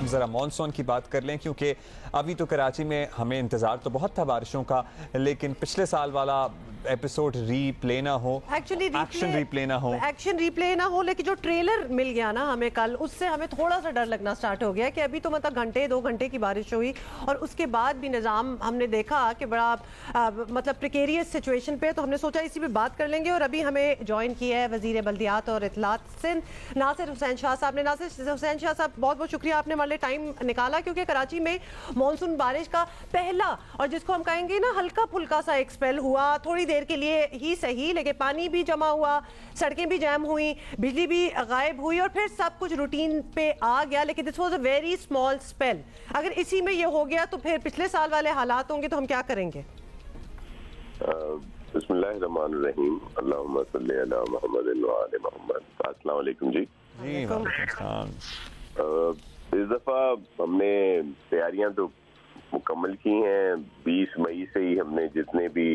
ज़रा मानसून की बात कर लें, क्योंकि अभी तो कराची में हमें इंतज़ार तो बहुत था बारिशों का, लेकिन पिछले साल वाला एपिसोड रीप्ले ना हो, एक्शन रिप्ले ना हो, लेकिन जो ट्रेलर मिल गया ना हमें कल, उससे हमें थोड़ा सा डर लगना स्टार्ट हो गया कि अभी तो मतलब घंटे 2 घंटे की बारिश हुई और उसके बाद भी निज़ाम हमने देखा कि बड़ा मतलब प्रिकेरियस सिचुएशन पे, तो हमने सोचा इसी पे बात कर लेंगे। और अभी हमें ज्वाइन किया है वज़ीर बल्दियात और इत्तलात सिंध नासिर हुसैन शाह साहब ने। नासिर हुसैन शाह साहब, बहुत बहुत शुक्रिया, आपने हमारे लिए टाइम निकाला, क्योंकि कराची में मानसून बारिश का पहला और जिसको हम कहेंगे ना हल्का फुल्का सा एक स्पेल हुआ, थोड़ी देर के लिए ही सही, लेकिन पानी भी जमा हुआ, सड़कें भी जैम हुई, बिजली भी गायब हुई और फिर सब कुछ रूटीन पे आ गया। लेकिन this was a very small spell. अगर इसी में ये हो गया तो फिर पिछले साल वाले हालात होंगे तो हम क्या करेंगे? बिस्मिल्लाहिर्रहमानिर्रहीम, अल्लाहुम्मा सल्ली अला मुहम्मद व आले मुहम्मद। अस्सलाम वालेकुम जी। इस दफ़ा हमने तैयारियां तो मुकम्मल की हैं। 20 मई से ही हमने जितने भी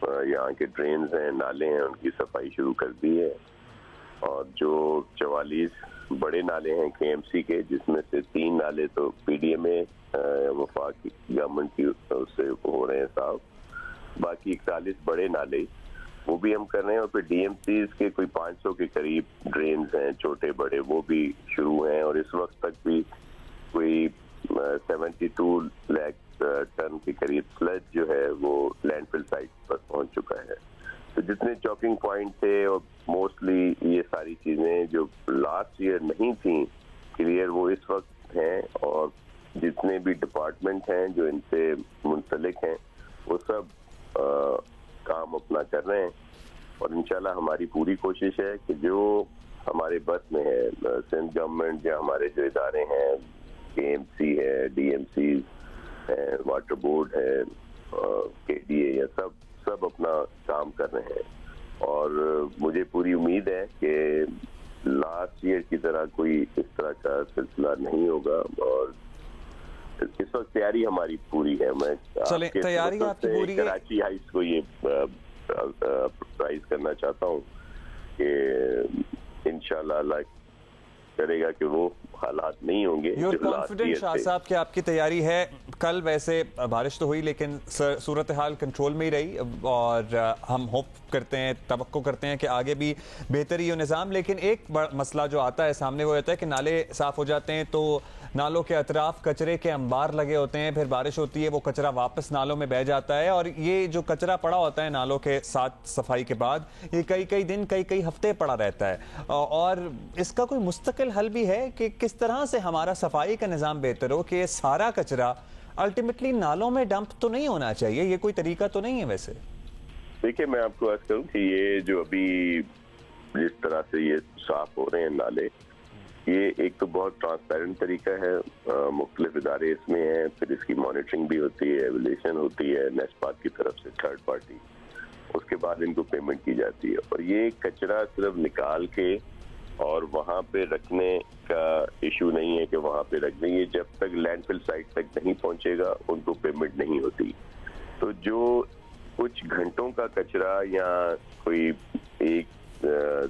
यहाँ के ड्रेन्स हैं, नाले हैं, उनकी सफाई शुरू कर दी है। और जो 44 बड़े नाले हैं KMC के, जिसमें से 3 नाले तो PDMA वफाक गवर्नमेंट की उससे हो रहे हैं साहब, बाकी 41 बड़े नाले वो भी हम कर रहे हैं। और फिर DMCs के कोई 500 के करीब ड्रेन्स हैं, छोटे बड़े, वो भी शुरू हैं। और इस वक्त तक भी कोई 72 लाख टन के करीब स्लज जो है वो लैंडफिल साइट पर पहुंच चुका है। तो जितने चॉकिंग पॉइंट थे और मोस्टली ये सारी चीजें जो लास्ट ईयर नहीं थी क्लियर, वो इस वक्त हैं। और जितने भी डिपार्टमेंट हैं जो इनसे मुंसलिक हैं वो सब काम अपना कर रहे हैं। और इंशाल्लाह हमारी पूरी कोशिश है कि जो हमारे बस में है, सिंध गवर्नमेंट या हमारे जो इदारे हैं, KMC है, DMC है, वाटर बोर्ड है, KDA, या सब अपना काम कर रहे हैं। और मुझे पूरी उम्मीद है कि लास्ट ईयर की तरह कोई इस तरह का सिलसिला नहीं होगा। और इस वक्त तैयारी हमारी पूरी है। मैं तैयारी आपकी पूरी है। कराची हाइट्स को ये प्राइज करना चाहता हूँ कि इंशाल्लाह अल्लाह करेगा कि वो हालात नहीं होंगे। You're confident शाह साहब कि आपकी तैयारी है। कल वैसे बारिश तो हुई लेकिन सूरत हाल कंट्रोल में ही रही और हम होप करते हैं, तवक्को करते हैं कि आगे भी बेहतरी हो निज़ाम। लेकिन एक मसला जो आता है सामने वो होता है कि नाले साफ हो जाते हैं तो नालों के अतराफ कचरे के अंबार लगे होते हैं, फिर बारिश होती है वो कचरा वापस नालों में बह जाता है। और ये जो कचरा पड़ा होता है नालों के साथ सफाई के बाद, ये कई दिन कई हफ्ते पड़ा रहता है। और इसका कोई मुस्तकिल हल भी है कि किस तरह से हमारा सफाई का निज़ाम बेहतर हो कि सारा कचरा अल्टीमेटली नालों में डंप तो नहीं होना चाहिए? ये कोई तरीका तो नहीं है वैसे? देखिए, मैं आपको अर्ज करूं कि ये जो अभी जिस तरह से ये साफ हो रहे हैं नाले, ये एक तो बहुत ट्रांसपेरेंट तरीका है, मुख्तलिफ इदारे इसमें हैं, फिर इसकी मॉनिटरिंग भी होती है, एवल्यूशन होती है नेस्पात की तरफ से, थर्ड पार्टी, उसके बाद इनको पेमेंट की जाती है। और ये कचरा सिर्फ निकाल के और वहाँ पे रखने का इशू नहीं है कि वहाँ पे रख देंगे, जब तक लैंडफिल साइट तक नहीं पहुँचेगा उनको पेमेंट नहीं होती। तो जो कुछ घंटों का कचरा या कोई एक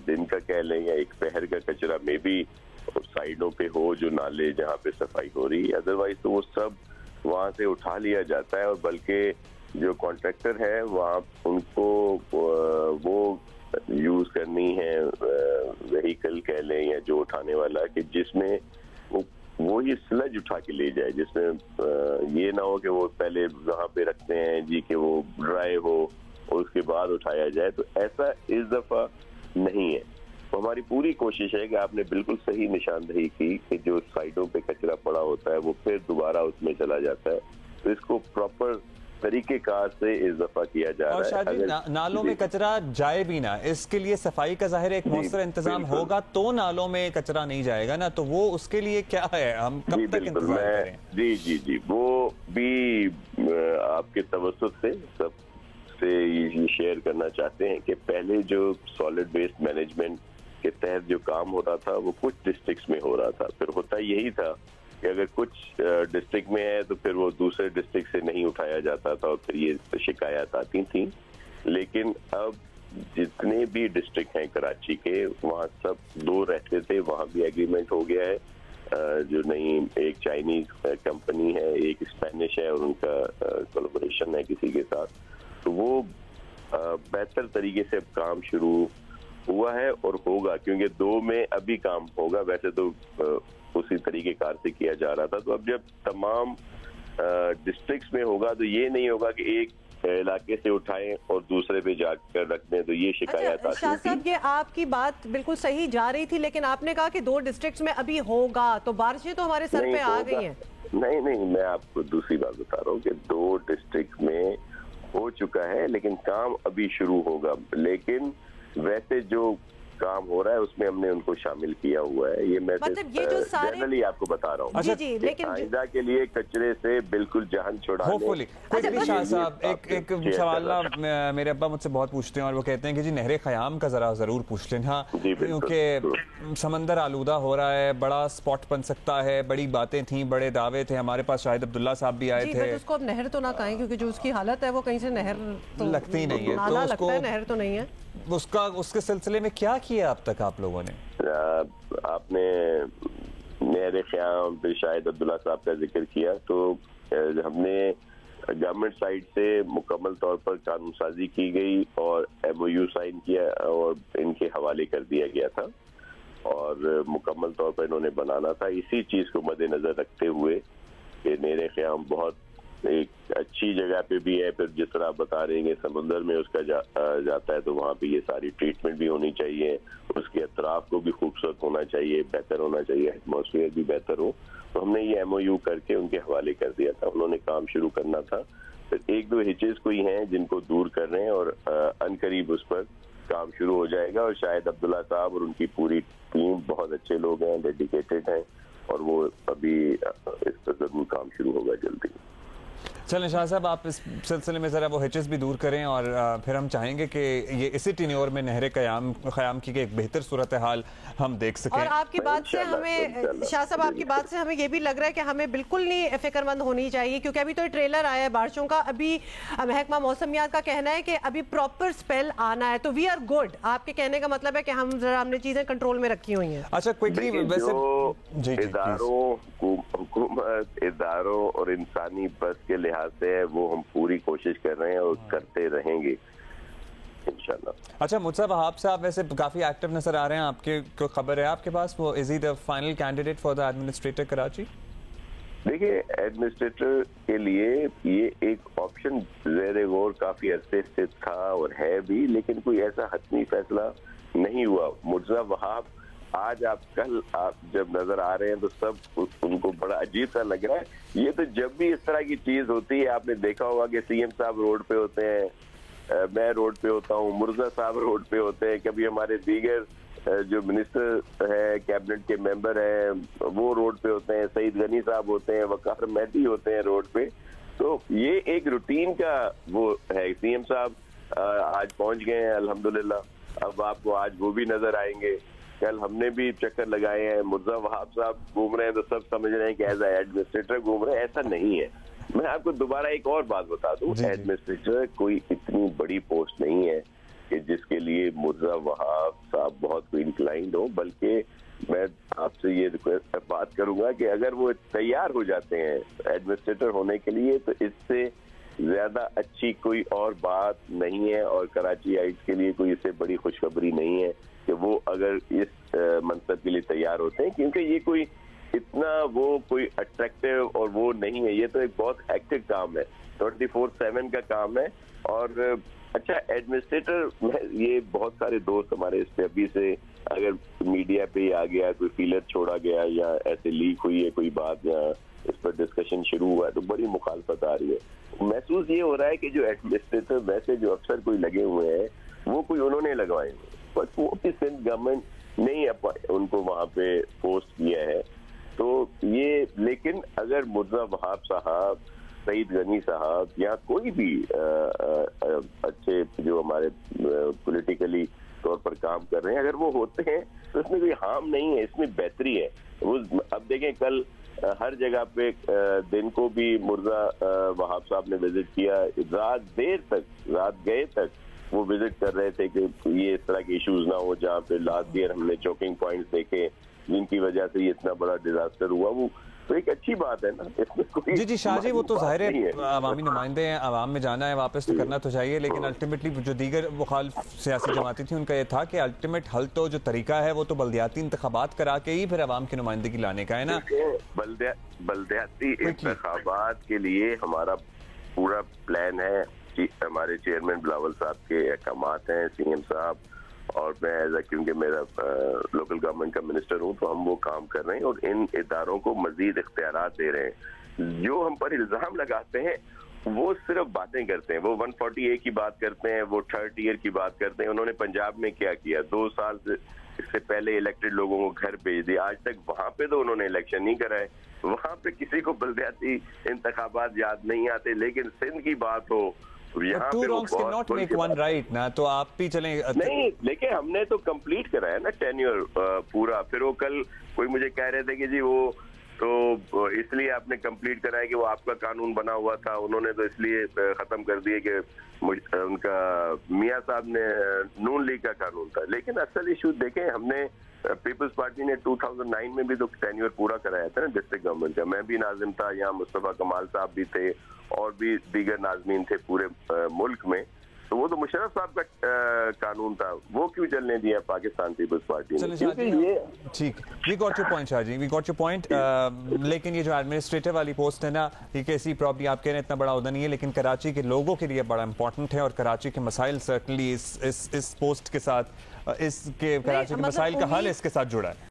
दिन का कह लें या एक पहर का कचरा में भी साइडों पे हो, जो नाले जहाँ पे सफाई हो रही है, अदरवाइज तो वो सब वहाँ से उठा लिया जाता है। और बल्कि जो कॉन्ट्रैक्टर है वहाँ उनको वो यूज करनी है व्हीकल कह लें या जो उठाने वाला, कि जिसमें वो ही स्लज उठा के ले जाए, जिसमें ये ना हो कि वो पहले वहाँ पे रखते हैं जी कि वो ड्राई हो और उसके बाद उठाया जाए। तो ऐसा इस दफा नहीं है। तो हमारी पूरी कोशिश है कि आपने बिल्कुल सही निशानदेही की कि जो साइडों पे कचरा पड़ा होता है वो फिर दोबारा उसमें चला जाता है। तो इसको प्रॉपर तरीकेकार से इस दफा किया जा रहा है। नालों में कचरा जाए भी ना, इसके लिए सफाई का जाहिर एक मौसर इंतजाम होगा तो नालों में कचरा नहीं जाएगा ना, तो वो उसके लिए क्या है, हम कब तक इंतजार करें? जी, वो भी आपके तवज्जुह से सबसे ये शेयर करना चाहते हैं कि पहले जो सॉलिड वेस्ट मैनेजमेंट के तहत जो काम हो रहा था वो कुछ डिस्ट्रिक्ट्स में हो रहा था। फिर होता यही था कि अगर कुछ डिस्ट्रिक्ट में है तो फिर वो दूसरे डिस्ट्रिक्ट से नहीं उठाया जाता था और फिर ये शिकायत आती थी। लेकिन अब जितने भी डिस्ट्रिक्ट हैं कराची के, वहाँ सब 2 रहते थे, वहाँ भी एग्रीमेंट हो गया है जो नई एक चाइनीज कंपनी है, एक स्पेनिश है और उनका कोलैबोरेशन है किसी के साथ, तो वो बेहतर तरीके से अब काम शुरू हुआ है और होगा, क्योंकि 2 में अभी काम होगा, वैसे तो उसी तरीके कार से किया जा रहा था। तो अब जब तमाम डिस्ट्रिक्ट्स में होगा तो ये नहीं होगा कि एक इलाके से उठाएं और दूसरे पे जाकर रख दें, तो ये शिकायत आती शाह साहब, ये आपकी बात बिल्कुल सही जा रही थी, लेकिन आपने कहा कि 2 डिस्ट्रिक्ट्स में अभी होगा, तो बारिशें तो हमारे सर पे आ गई हैं। नहीं, मैं आपको दूसरी बात बता रहा हूँ कि 2 डिस्ट्रिक्ट में हो चुका है, लेकिन काम अभी शुरू होगा। लेकिन वैसे जो काम हो रहा है उसमें हमने उनको शामिल किया हुआ है। ये मैं मतलब ये जो सारे जनरली आपको बता रहा हूँ। जी, लेकिन आइंदा के लिए कचरे से बिल्कुल जान छुड़ाने। शाह साहब, एक सवाल ना मेरे अब्बा मुझसे बहुत पूछते हैं और वो कहते हैं कि जी नहरे ख़याम का जरूर पूछ लें। हाँ, क्योंकि समंदर आलूदा हो रहा है, बड़ा स्पॉट बन सकता है, बड़ी बातें थी, बड़े दावे थे। हमारे पास शाहिद अब्दुल्ला साहब भी आए थे। उसको अब नहर तो ना कहें, क्योंकि जो उसकी हालत है वो कहीं से नहर तो लगती नहीं है, नाला लगता है, नहर तो नहीं है। उसके सिलसिले में क्या किया अब तक आप लोगों ने? आपने नहरे ख़याम फिर शाहिद अब्दुल्ला साहब का जिक्र किया, तो हमने गवर्नमेंट साइड से मुकम्मल तौर पर कानून साजी की गई और MOU साइन किया और इनके हवाले कर दिया गया था और मुकम्मल तौर पर इन्होंने बनाना था। इसी चीज़ को मद्देनजर रखते हुए कि नहरे ख़याम बहुत एक अच्छी जगह पे भी है, फिर जिस तरह आप बता रहे हैं समुद्र में उसका जाता है, तो वहाँ पे ये सारी ट्रीटमेंट भी होनी चाहिए, उसके अतराफ को भी खूबसूरत होना चाहिए, बेहतर होना चाहिए, एटमॉस्फेयर भी बेहतर हो। तो हमने ये MOU करके उनके हवाले कर दिया था। उन्होंने काम शुरू करना था, फिर 1-2 हिचेस कोई हैं जिनको दूर कर रहे हैं और अनकरीब उस पर काम शुरू हो जाएगा। और शाहिद अब्दुल्ला साहब और उनकी पूरी टीम बहुत अच्छे लोग हैं, डेडिकेटेड हैं, और वो अभी इस पर जरूर काम शुरू होगा जल्दी। चलें शाह साहब, आप इस सिलसिले में ज़रा वो हिचेस भी दूर करें और फिर हम चाहेंगे कि ये इसी टेन्योर में नहरे क़याम की एक बेहतर सूरत हाल हम देख सकें। और आपकी बात से हमें शाह साहब, आपकी बात से हमें ये भी लग रहा है कि हमें बिल्कुल नहीं फिक्रमंद होनी चाहिए, क्योंकि अभी तो ये ट्रेलर आया है बारिशों का। अभी महकमा मौसमियात का कहना है कि अभी प्रॉपर स्पेल आना है, तो वी आर गुड। आपके कहने का मतलब है कि हमने चीजें कंट्रोल में रखी हुई हैं। अच्छा, क्विकली वैसे हुकूमत, इदारों और इंसानी बस के लिहाज से वो हम पूरी कोशिश कर रहे हैं और करते रहेंगे इंशाल्लाह। अच्छा, मुझसे वहाब साहब वैसे काफी एक्टिव नजर आ रहे हैं, आपके कोई खबर है आपके पास? वो is he the final candidate for the administrator Karachi? देखिए, एडमिनिस्ट्रेटर के लिए ये एक ऑप्शन ज़ेर गौर काफी अरसे से था और है भी, लेकिन कोई ऐसा हतमी फैसला नहीं हुआ। मुर्जा वहाब आज कल जब नजर आ रहे हैं तो सब उनको बड़ा अजीब सा लग रहा है। ये तो जब भी इस तरह की चीज होती है, आपने देखा होगा कि CM साहब रोड पे होते हैं, मैं रोड पे होता हूँ, मुर्जा साहब रोड पे होते हैं, कभी हमारे दीगर जो मिनिस्टर है, कैबिनेट के मेंबर हैं, वो रोड पे होते हैं, सईद गनी साहब होते हैं, वकार मेहदी होते हैं रोड पे। तो ये एक रूटीन का वो है। CM साहब आज पहुंच गए हैं अल्हम्दुलिल्लाह, अब आपको आज वो भी नजर आएंगे। कल हमने भी चक्कर लगाए हैं, मुर्जा वहाब साहब घूम रहे हैं, तो सब समझ रहे हैं कि एज एडमिनिस्ट्रेटर घूम रहे हैं। ऐसा नहीं है। मैं आपको दोबारा एक और बात बता दूं, एडमिनिस्ट्रेटर कोई इतनी बड़ी पोस्ट नहीं है कि जिसके लिए मुर्जा वहाब साहब बहुत इंक्लाइंड हो, बल्कि मैं आपसे ये बात करूंगा कि अगर वो तैयार हो जाते हैं एडमिनिस्ट्रेटर होने के लिए, तो इससे ज्यादा अच्छी कोई और बात नहीं है। और कराची आइट्स के लिए कोई इससे बड़ी खुशखबरी नहीं है कि वो अगर इस मनसब के लिए तैयार होते हैं, क्योंकि ये कोई इतना वो कोई अट्रैक्टिव और वो नहीं है। ये तो एक बहुत हेक्टिक काम है, 24/7 का काम है। और अच्छा, एडमिनिस्ट्रेटर, ये बहुत सारे दोस्त हमारे इस पे अभी से अगर मीडिया पे आ गया, कोई फीलर छोड़ा गया या ऐसे लीक हुई है कोई बात या इस पर डिस्कशन शुरू हुआ है, तो बड़ी मुखालफत आ रही है। महसूस ये हो रहा है कि जो एडमिनिस्ट्रेटर वैसे जो अफसर कोई लगे हुए हैं, वो कोई उन्होंने लगवाए, बट वो भी सिंध गवर्नमेंट नहीं उनको वहां पे पोस्ट किया है। तो ये, लेकिन अगर मुर्जा वहाब साहब, सईद गनी साहब या कोई भी अच्छे जो हमारे पॉलिटिकली तौर पर काम कर रहे हैं, अगर वो होते हैं तो इसमें कोई हार्म नहीं है, इसमें बेहतरी है। वो अब देखें, कल हर जगह पे दिन को भी मुर्जा वहाब साहब ने विजिट किया, रात गए तक वो विजिट कर रहे थे कि ये इस तरह के इश्यूज ना हो। जहाँ पे लास्ट ईयर हमने चोकिंग पॉइंट्स देखे, जिनकी वजह से ये इतना बड़ा डिजास्टर हुआ, वो तो एक अच्छी बात है ना, इसमें कोई जी शाहजी, वो तो जाहिर नहीं है अवामी नुमाइंदे हैं, अवाम में जाना है, वापस तो करना तो चाहिए, लेकिन अल्टीमेटली जो दीगर मुखालिफ सियासी जमातें थी उनका ये था कि अल्टीमेट हल तो जो तरीका है वो तो बल्दियाती इंतखाबात करा के ही फिर अवाम की नुमाइंदगी लाने का है ना। बल्दियाती इंतखाबात के लिए हमारा पूरा प्लान है कि हमारे चेयरमैन बिलावल साहब के अहकामात हैं, सीएम साहब, और मैं क्योंकि मेरा लोकल गवर्नमेंट का मिनिस्टर हूं, तो हम वो काम कर रहे हैं और इन इदारों को मजीद इख्तियारात दे रहे हैं। जो हम पर इल्जाम लगाते हैं वो सिर्फ बातें करते हैं, वो 140A की बात करते हैं, वो 3rd टियर की बात करते हैं। उन्होंने पंजाब में क्या किया, 2 साल से इससे पहले इलेक्टेड लोगों को घर भेज दिया, आज तक वहां पे तो उन्होंने इलेक्शन नहीं कराए, वहां पे किसी को बल्दियाती इंतखाबात याद नहीं आते। लेकिन सिंध की बात हो, यहाँ पे नॉट मेक वन राइट ना, तो आप भी चलें नहीं, लेकिन हमने तो कंप्लीट कराया ना टेन्योर पूरा। फिर वो कल कोई मुझे कह रहे थे कि जी वो तो इसलिए आपने कंप्लीट कराया कि वो आपका कानून बना हुआ था, उन्होंने तो इसलिए खत्म कर दिए कि उनका मियां साहब ने नून लीग का कानून था। लेकिन असल इशू देखें, हमने पीपल्स पार्टी ने 2009 में भी तो टेन्योर पूरा कराया था ना डिस्ट्रिक्ट गवर्नमेंट का। मैं भी नाजिम था, यहाँ मुस्तफा कमाल साहब भी थे और भी दीगर नाजमीन थे पूरे मुल्क में। तो वो तो मुशर्रफ साहब का कानून था, वो क्यों चलने दिया पाकिस्तान पीपल्स पार्टी ने? ठीक, we got your point Shahji, we got your point. लेकिन ये जो एडमिनिस्ट्रेटिव वाली पोस्ट है ना, ये कैसी प्रॉब्लम आप कह रहे हैं इतना बड़ा उहदा नहीं है, लेकिन कराची के लोगों के लिए बड़ा इंपॉर्टेंट है और कराची के मसाइल सर्टनली इस पोस्ट के साथ, इसके कराची के मसाइल का हल इसके साथ जुड़ा है।